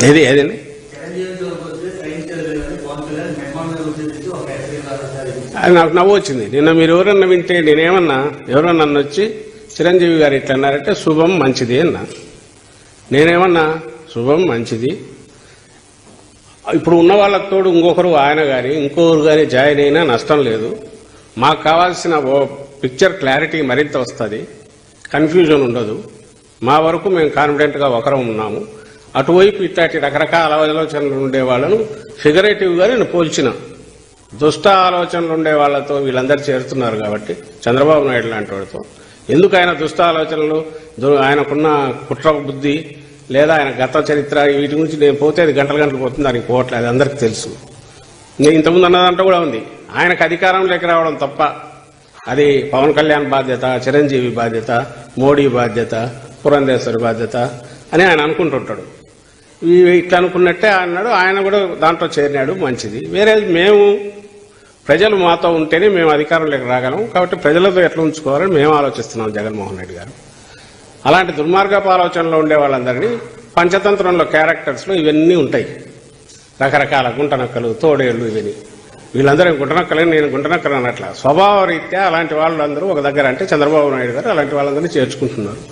ఏది ఏదండి అది నాకు నవ్వు వచ్చింది. నిన్న మీరు ఎవరన్నా వింటే నేనేమన్నా ఎవరన్నా నన్ను వచ్చి చిరంజీవి గారు ఇట్లా అన్నారంటే శుభం మంచిది అన్నా. నేనేమన్నా శుభం మంచిది. ఇప్పుడు ఉన్న వాళ్ళకి తోడు ఇంకొకరు ఆయన కానీ ఇంకొకరు కానీ జాయిన్ అయినా నష్టం లేదు. మాకు కావాల్సిన పిక్చర్ క్లారిటీ మరింత వస్తుంది, కన్ఫ్యూజన్ ఉండదు. మా వరకు మేము కాన్ఫిడెంట్గా ఒకరం ఉన్నాము. అటువైపు ఇట్లాంటి రకరకాల ఆలోచనలు ఉండే వాళ్ళను ఫిగరేటివ్గా నేను పోల్చిన. దుష్ట ఆలోచనలు ఉండే వాళ్ళతో వీళ్ళందరూ చేరుతున్నారు కాబట్టి చంద్రబాబు నాయుడు లాంటి వాడితో ఎందుకు ఆయన దుష్ట ఆలోచనలు, ఆయనకున్న కుట్ర బుద్ధి లేదా ఆయన గత చరిత్ర వీటి గురించి నేను పోతే అది గంటలు పోతుంది, దానికి పోవట్లేదు, అది అందరికీ తెలుసు. నేను ఇంతకుముందు అన్నదంటూ కూడా ఉంది. ఆయనకు అధికారంలోకి రావడం తప్ప అది పవన్ కళ్యాణ్ బాధ్యత, చిరంజీవి బాధ్యత, మోడీ బాధ్యత, పురంధేశ్వరి బాధ్యత అని ఆయన అనుకుంటుంటాడు. ఇట్లా అనుకున్నట్టే అన్నాడు. ఆయన కూడా దాంట్లో చేరినాడు, మంచిది. వేరే మేము ప్రజలు మాతో ఉంటేనే మేము అధికారంలోకి రాగలం కాబట్టి ప్రజలతో ఎట్లా ఉంచుకోవాలని మేము ఆలోచిస్తున్నాం జగన్మోహన్ రెడ్డి గారు. అలాంటి దుర్మార్గపు ఆలోచనలో ఉండే వాళ్ళందరినీ పంచతంత్రంలో క్యారెక్టర్స్లో ఇవన్నీ ఉంటాయి. రకరకాల గుంటనక్కలు, తోడేళ్లు, ఇవన్నీ. వీళ్ళందరూ గుంటనక్కలని నేను గుంటనక్కలు అన్నట్ల స్వభావ రీత్యా అలాంటి వాళ్ళందరూ ఒక దగ్గర అంటే చంద్రబాబు నాయుడు గారు అలాంటి వాళ్ళందరినీ చేర్చుకుంటున్నారు.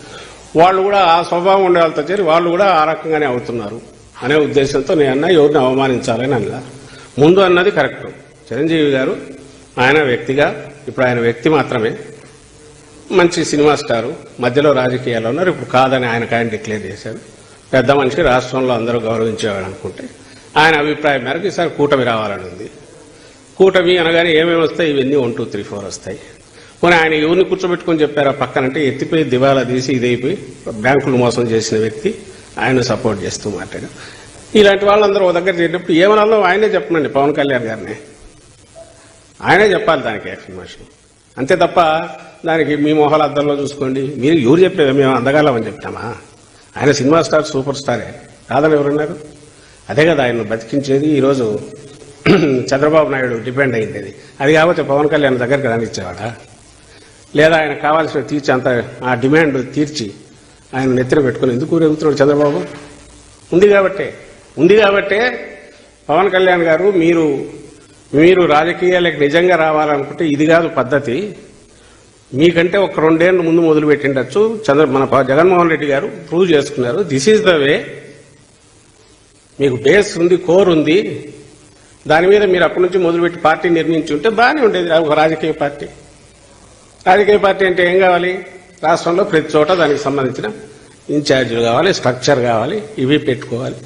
వాళ్ళు కూడా ఆ స్వభావం ఉండే వాళ్ళతో చేరి వాళ్ళు కూడా ఆ రకంగానే అవుతున్నారు అనే ఉద్దేశంతో నేను అన్నా ఎవరిని అవమానించాలని అన్నా. ముందు అన్నది కరెక్ట్. చిరంజీవి గారు ఆయన వ్యక్తిగా ఇప్పుడు ఆయన వ్యక్తి మాత్రమే, మంచి సినిమా స్టారు, మధ్యలో రాజకీయాల్లో ఉన్నారు. ఇప్పుడు కాదని ఆయన డిక్లేర్ చేశారు. పెద్ద మనిషి, రాష్ట్రంలో అందరూ గౌరవించేవాడు అనుకుంటే ఆయన అభిప్రాయం మేరకు ఈసారి కూటమి రావాలని ఉంది. కూటమి అనగానే ఏమేమి వస్తాయి? ఇవన్నీ 1, 2, 3, 4 వస్తాయి. పోనీ ఆయన ఎవరిని కూర్చోబెట్టుకుని చెప్పారా పక్కనంటే ఎత్తిపోయి దివాలా తీసి ఇదైపోయి బ్యాంకులు మోసం చేసిన వ్యక్తి ఆయన సపోర్ట్ చేస్తూ మాట్లాడారు. ఇలాంటి వాళ్ళందరూ ఒక దగ్గర చేరినప్పుడు ఏమనాలో ఆయనే చెప్పనండి, పవన్ కళ్యాణ్ గారిని ఆయనే చెప్పాలి దానికి ఎక్స్ప్లెనేషన్. అంతే తప్ప దానికి మీ మొహాల అద్దంలో చూసుకోండి మీరు ఎవరు చెప్పలేదు మేము అందగాలమని చెప్తామా? ఆయన సినిమా స్టార్, సూపర్ స్టారే, కాదని ఎవరున్నారు? అదే కదా ఆయన బతికించేది. ఈరోజు చంద్రబాబు నాయుడు డిపెండ్ అయింది. అది కాబట్టి పవన్ కళ్యాణ్ దగ్గరికి రానిచ్చేవాడా? లేదా ఆయన కావాల్సిన తీర్చి అంత ఆ డిమాండ్ తీర్చి ఆయన నెత్తిన పెట్టుకుని ఎందుకు ఊరెగుతున్నాడు చంద్రబాబు? ఉంది కాబట్టే పవన్ కళ్యాణ్ గారు మీరు రాజకీయాలకు నిజంగా రావాలనుకుంటే ఇది కాదు పద్ధతి. మీకంటే ఒక 2 ఏళ్ళు ముందు మొదలు పెట్టిండొచ్చు. మన జగన్మోహన్ రెడ్డి గారు ప్రూవ్ చేసుకున్నారు. This is the way. మీకు బేస్ ఉంది, కోర్ ఉంది. దాని మీద మీరు అప్పటి నుంచి మొదలుపెట్టి పార్టీ నిర్మించి ఉంటే బాగానే ఉండేది. ఒక రాజకీయ పార్టీ అంటే ఏం కావాలి? రాష్ట్రంలో ప్రతి చోట దానికి సంబంధించిన ఇన్ఛార్జీలు కావాలి, స్ట్రక్చర్ కావాలి, ఇవి పెట్టుకోవాలి.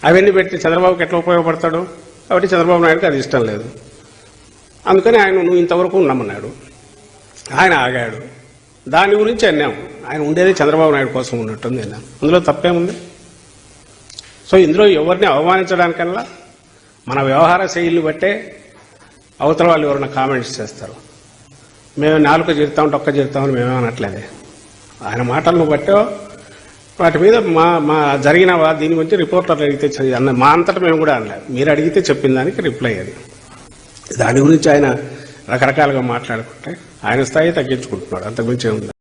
అవన్నీ పెట్టి చంద్రబాబుకి ఎట్లా ఉపయోగపడతాడు? కాబట్టి చంద్రబాబు నాయుడుకి అది ఇష్టం లేదు. అందుకని ఆయన నువ్వు ఇంతవరకు ఉండమన్నాడు. ఆయన ఆగాడు. దాని గురించి అన్నాము. ఆయన ఉండేది చంద్రబాబు నాయుడు కోసం ఉన్నట్టుంది అన్నాం. అందులో తప్పేముంది? సో ఇందులో ఎవరిని అవమానించడానికల్లా మన వ్యవహార శైలిని బట్టే అవతల వాళ్ళు ఎవరైనా కామెంట్స్ చేస్తారు. మేము 4 జీరుతాం, ఒక్క జీరుతామని మేమేమనట్లేదే. ఆయన మాటలను బట్టే వాటి మీద మా జరిగిన దీని గురించి రిపోర్టర్లు అడిగితే అన్న మా అంతటా మేము కూడా అనలేదు. మీరు అడిగితే చెప్పిన దానికి రిప్లై అది. దాని గురించి ఆయన రకరకాలుగా మాట్లాడుకుంటే ఆయన స్థాయి తగ్గించుకుంటున్నాడు. అంతకుమించి ఏముంది?